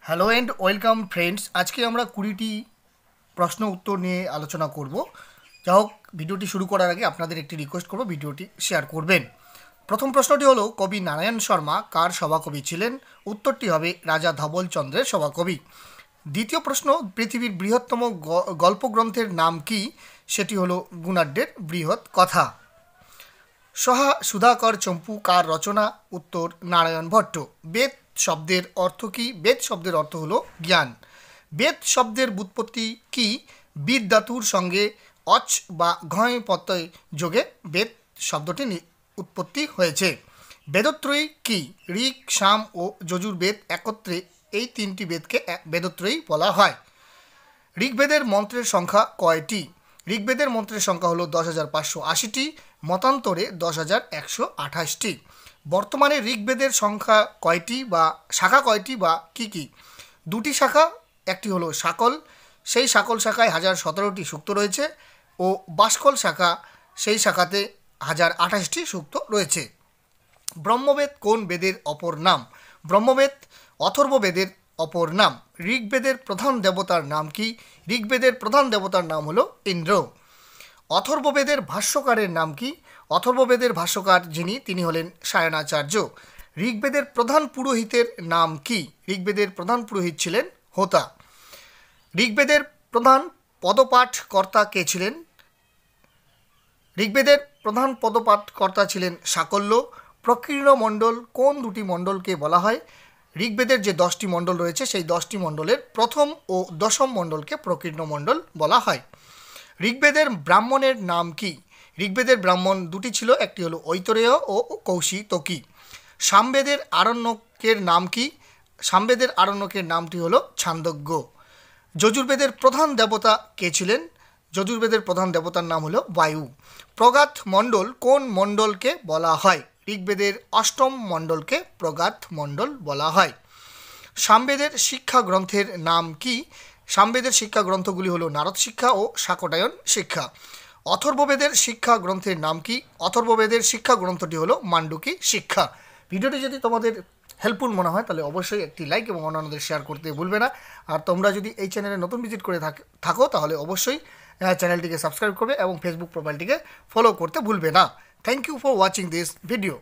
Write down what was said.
Hello and welcome friends. আজকে আমরা 20টি প্রশ্ন উত্তর নিয়ে আলোচনা করব। যা হোক, ভিডিওটি শুরু করার আগে আপনাদের একটি রিকোয়েস্ট করব, ভিডিওটি শেয়ার করবেন। প্রথম প্রশ্নটি হলো, কবি নারায়ণ শর্মা কার সভাকবি ছিলেন? উত্তরটি হবে রাজা ধবলচন্দ্রের সভাকবি। দ্বিতীয় প্রশ্ন, পৃথিবীর বৃহত্তম গল্পগ্রন্থের নাম কি? সেটি হলো গুণাঢ্যের বৃহৎ কথা। সহা সুধাকর চম্পু কার রচনা? উত্তর নারায়ণ ভট্ট। বেদ শব্দের অর্থ কি? বেদ শব্দের অর্থ হলো জ্ঞান। বেদ শব্দের ব্যুৎপত্তি কি? বিদ ধাতুর সঙ্গে অচ বা ঘয় প্রত্যয় যোগে বেদ শব্দটি উৎপত্তি হয়েছে। বেদত্রয়ী কি? ঋক, সাম ও যজুর্বেদ একত্রে এই তিনটি বেদকে বেদত্রয়ী বলা হয়। ঋগ্বেদের মন্ত্রের সংখ্যা কয়টি? ঋগ্বেদের মন্ত্রের সংখ্যা হলো 10,580টি, মতান্তরে 10,128টি। বর্তমানে ঋগ্বেদের সংখ্যা কয়টি বা শাখা কয়টি বা কি কি? দুটি শাখা, একটি হলো শাকল, সেই শাকল শাখায় 1017টি সূক্ত রয়েছে, ও বাসকল শাখা, সেই শাখাতে 1028টি সূক্ত রয়েছে। ব্রহ্মবেদ কোন বেদের অপর নাম? ব্রহ্মবেদ অথর্ববেদের অপর নাম। ঋগ্বেদের প্রধান দেবতার নাম কি? ঋগ্বেদের প্রধান দেবতার নাম হলো ইন্দ্র। অথর্ববেদের ভাষ্যকারের নাম কি? অথর্ববেদের ভাষ্যকার যিনি, তিনি হলেন সায়নাচার্য। ঋগ্বেদের প্রধান পুরোহিতের নাম কি? ঋগ্বেদের প্রধান পুরোহিত ছিলেন হোতা। ঋগ্বেদের প্রধান পদপাঠকর্তা কে ছিলেন? ঋগ্বেদের প্রধান পদপাঠকর্তা ছিলেন সাকল্য। প্রকীর্ণ মণ্ডল কোন দুটি মণ্ডলকে বলা হয়? ঋগ্বেদের যে 10টি মণ্ডল রয়েছে, সেই 10টি মণ্ডলের প্রথম ও দশম মণ্ডলকে প্রকীর্ণ মণ্ডল বলা হয়। ঋগ্বেদের ব্রাহ্মণের নাম কি? ঋগ্বেদের ব্রাহ্মণ দুটি ছিল, একটি হলো ঐতরেয় ও কৌশিতকী। সামবেদের আরণ্যকের নাম কি? সামবেদের আরণ্যকের নামটি হলো ছান্দোগ্য। যজুর্বেদের প্রধান দেবতা কে ছিলেন? যজুর্বেদের প্রধান দেবতার নাম হলো বায়ু। প্রগাত মণ্ডল কোন মণ্ডলকে বলা হয়? ঋগ্বেদের অষ্টম মণ্ডলকে প্রগাত মণ্ডল বলা হয়। সামবেদের শিক্ষা গ্রন্থের নাম কি? সামবেদের শিক্ষা গ্রন্থগুলি হলো নারদ শিক্ষা ও শাকটায়ন শিক্ষা। অথর্ববেদের শিক্ষা গ্রন্থের নাম কি? অথর্ববেদের শিক্ষা গ্রন্থটি হলো মান্ডুকি শিক্ষা। ভিডিওটি যদি তোমাদের হেল্পফুল মনে হয় তাহলে অবশ্যই একটি লাইক এবং অন্যান্যদের শেয়ার করতে ভুলবে না। আর তোমরা যদি এই চ্যানেলে নতুন ভিজিট করে থাকো তাহলে অবশ্যই চ্যানেলটিকে সাবস্ক্রাইব করবে এবং ফেসবুক প্রোফাইলটিকে ফলো করতে ভুলবে না। Thank you for watching this video.